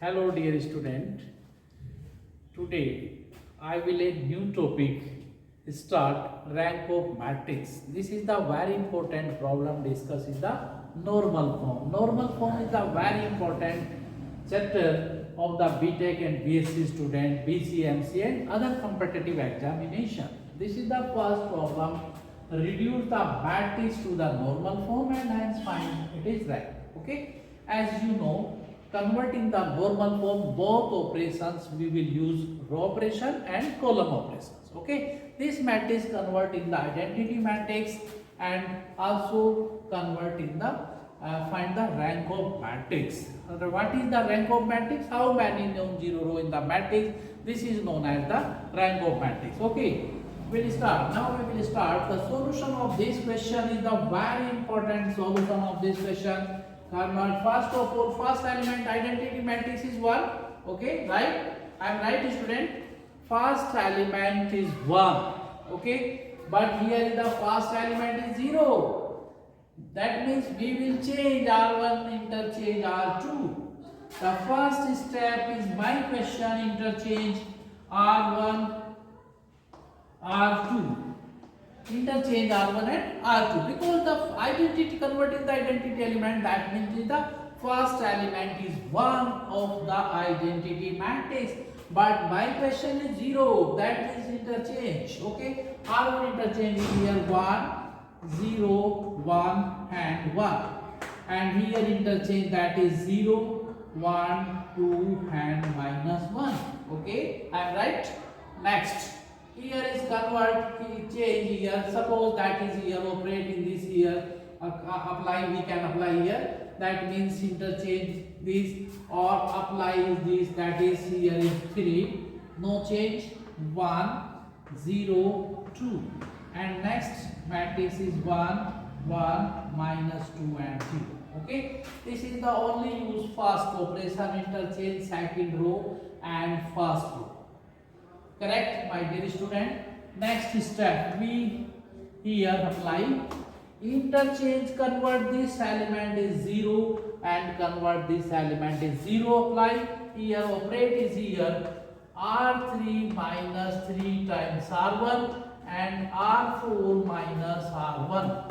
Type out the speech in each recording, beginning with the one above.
Hello dear student, today I will a new topic start rank of matrix. This is the very important problem discussed in the normal form. Normal form is the very important chapter of the BTech and BSc student, BCMC and other competitive examination. This is the first problem. Reduce the matrix to the normal form and hence find it is right. Okay, as you know, converting the normal form, both operations we will use row operation and column operations. Okay, this matrix convert in the identity matrix and also convert in the find the rank of matrix. What is the rank of matrix? How many non-zero row in the matrix? This is known as the rank of matrix. Okay, we'll start. Now we will start. The solution of this question is the very important solution of this question. First of all, first element identity matrix is 1. Okay, right? I am right, student. First element is 1. Okay, but here is the first element is 0. That means we will change R1 interchange R2. The first step is my question interchange R1 R2. Interchange R1 and R2 because the identity converting the identity element, that means the first element is 1 of the identity matrix, but my question is 0, that means interchange. Okay, R1 interchange is here 1 0 1 and 1, and here interchange that is 0 1 2 and -1. Okay, I am right. Next, here is convert, change here. Suppose that is here, operate in this here, apply, we can apply here. That means interchange this or apply this, that is here is 3. No change, 1 0 2. And next matrix is 1 1 -2 and 0. Okay, this is the only use first operation interchange second row and first row. Correct, my dear student. Next step, we here apply interchange, convert this element is 0 and convert this element is 0. Apply here, operate is here R3 minus 3 times R1 and R4 minus R1.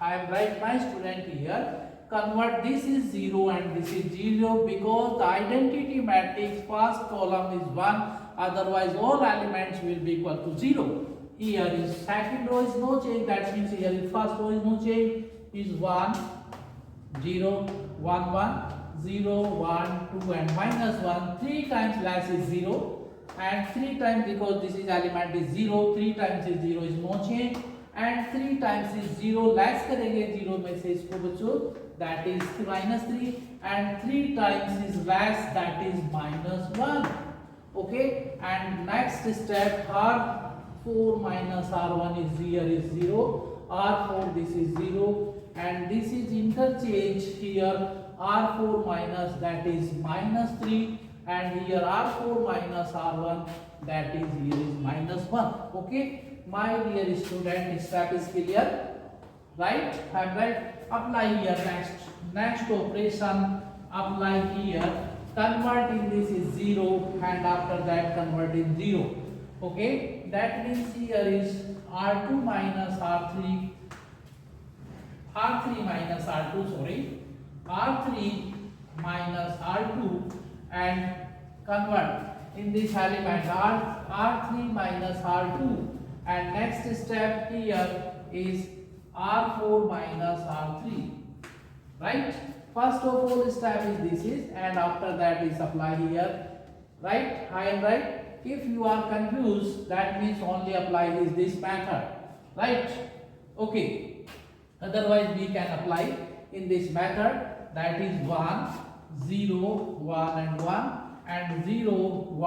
I am right, my student. Here convert this is 0 and this is 0 because the identity matrix first column is 1, otherwise all elements will be equal to 0. Here is second row is no change, that means here is first row is no change, is 1 0 1 1 0 1 2 and -1. 3 times less is 0 and 3 times, because this is element is 0, 3 times is 0 is no change and 3 times is 0, less करेंगे 0 में से इसको बच्चों, that is -3 and 3 times is less, that is -1. Okay, and next step R4 minus R1 is here is 0, R4 this is 0 and this is interchange here R4 minus, that is -3 and here R4 minus R1, that is here is -1. Okay, my dear student, step is clear, right? I am right. Apply here next operation, apply here, converting this is 0 and after that convert in 0. Okay, that means here is R2 minus R3 minus R2, sorry, R3 minus R2 and convert in this element R3 minus R2 and next step here is R4 minus R3, right? First of all step is this is, and after that is apply here, right? I am right. If you are confused, that means only apply this method, right? Okay, otherwise we can apply in this method, that is 1 0 1 and 1 and 0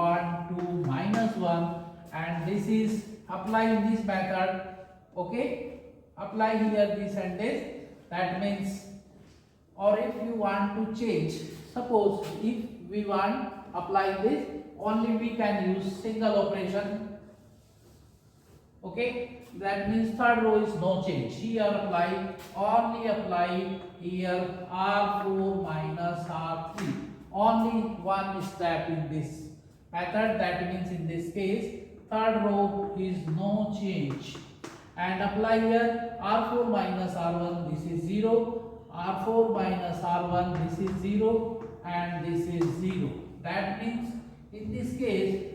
1 2 -1 and this is apply in this method. Okay, apply here this and this, that means, or if you want to change, suppose if we want apply this, only we can use single operation. Okay, that means third row is no change, here apply, only apply here R4 minus R3, only one step in this method. That means in this case third row is no change, and apply here R4 minus R1, this is 0, R4 minus R1, this is 0, and this is 0. That means in this case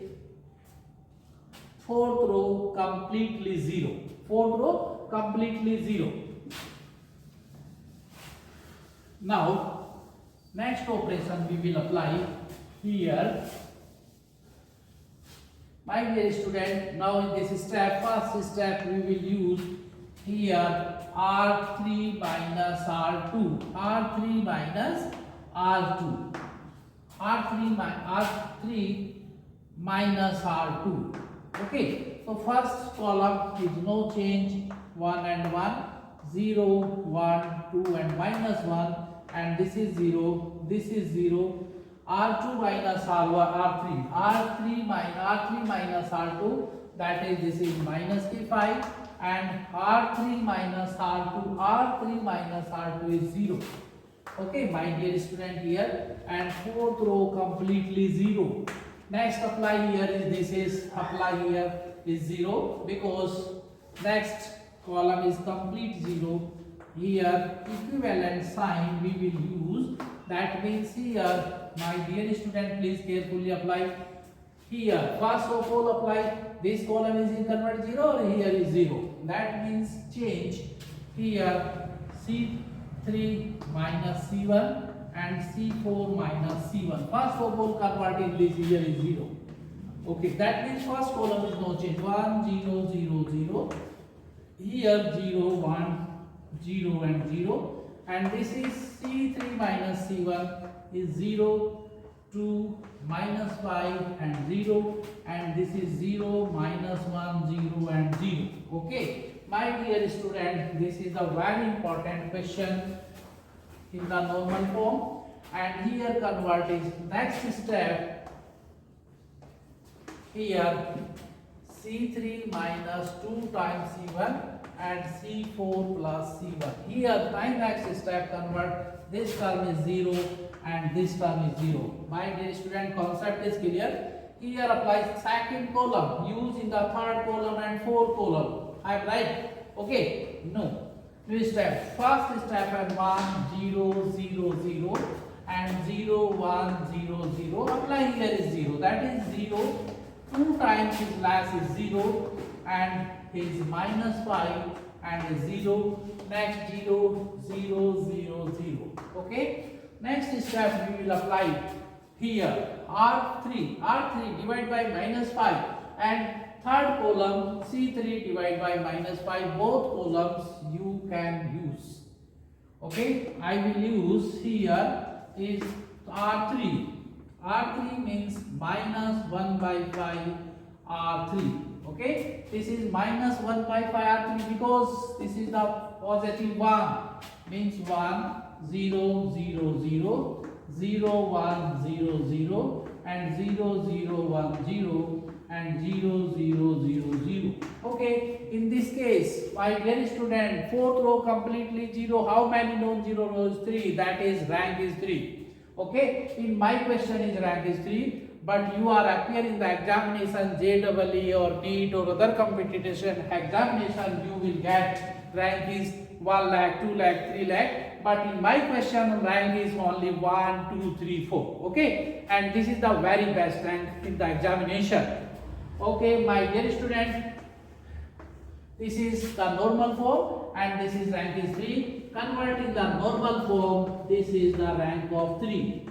fourth row completely 0, fourth row completely 0. Now next operation we will apply here. My dear student, now in this step, first step we will use here R3 minus R2, R3 minus R2, R3 minus R2. Okay, so first column is no change, 1 and 1, 0, 1, 2 and minus 1, and this is 0, this is 0. R2 minus R1, R3 minus R2, that is this is minus K5, and R3 minus R2, R3 minus R2 is 0. Okay, my dear student, here, and fourth row completely 0. Next apply here is this is apply here is 0, because next column is complete 0. Here equivalent sign we will use. That means here, my dear student, please carefully apply. Here first of all apply this column is in convert 0 or here is 0. That means change here C3 minus C1 and C4 minus C1. First of all convert in this, here is 0. Okay, that means first column is no change, 1 0 0 0, here 0 1 0 and 0, and this is C3 minus C1 is 0 2 minus 5 and 0, and this is 0 minus 1 0 and 0. Okay, my dear student, this is a very important question in the normal form, and here convert is next step. Here C3 minus 2 times C1 and C4 plus C1. Here time next step convert this term is 0 and this term is 0. My dear student, concept is clear. Here apply second column, use in the third column and fourth column. I am right? Okay, no. New step, first step and 1 0 0 0 and 0 1 0 0. Apply here is 0, that is 0. 2 times his last is 0 and his minus 5 and is 0. Next 0 0 0 0. Okay, next step we will apply here R3 divided by minus 5, and third column C3 divided by minus 5. Both columns you can use. Okay, I will use here is R3. R3 means minus 1 by 5 R3. Okay, this is minus 1 by 5 R3 because this is the positive 1, means 1 0 0 0 0 1 0 0 and 0 0 1 0 and 0 0 0 0. Okay, in this case, my dear student, fourth row completely 0. How many non-zero rows? 3. That is rank is 3. Okay, in my question is rank is 3, but you are appear in the examination JEE or NEET or other competition examination, you will get rank is 1 lakh, 2 lakh, 3 lakh. But in my question rank is only 1, 2, 3, 4. Okay, and this is the very best rank in the examination. Okay, my dear student, this is the normal form and this is rank is 3. Converting the normal form, this is the rank of 3.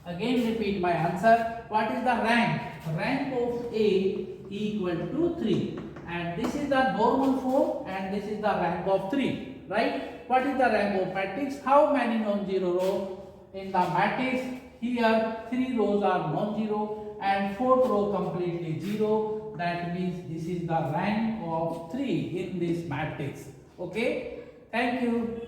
Again repeat my answer. What is the rank? Rank of A equal to 3. And this is the normal form and this is the rank of 3. Right? What is the rank of matrix? How many non-zero rows in the matrix? Here 3 rows are non-zero and 4th row completely 0. That means this is the rank of 3 in this matrix. Okay? Thank you.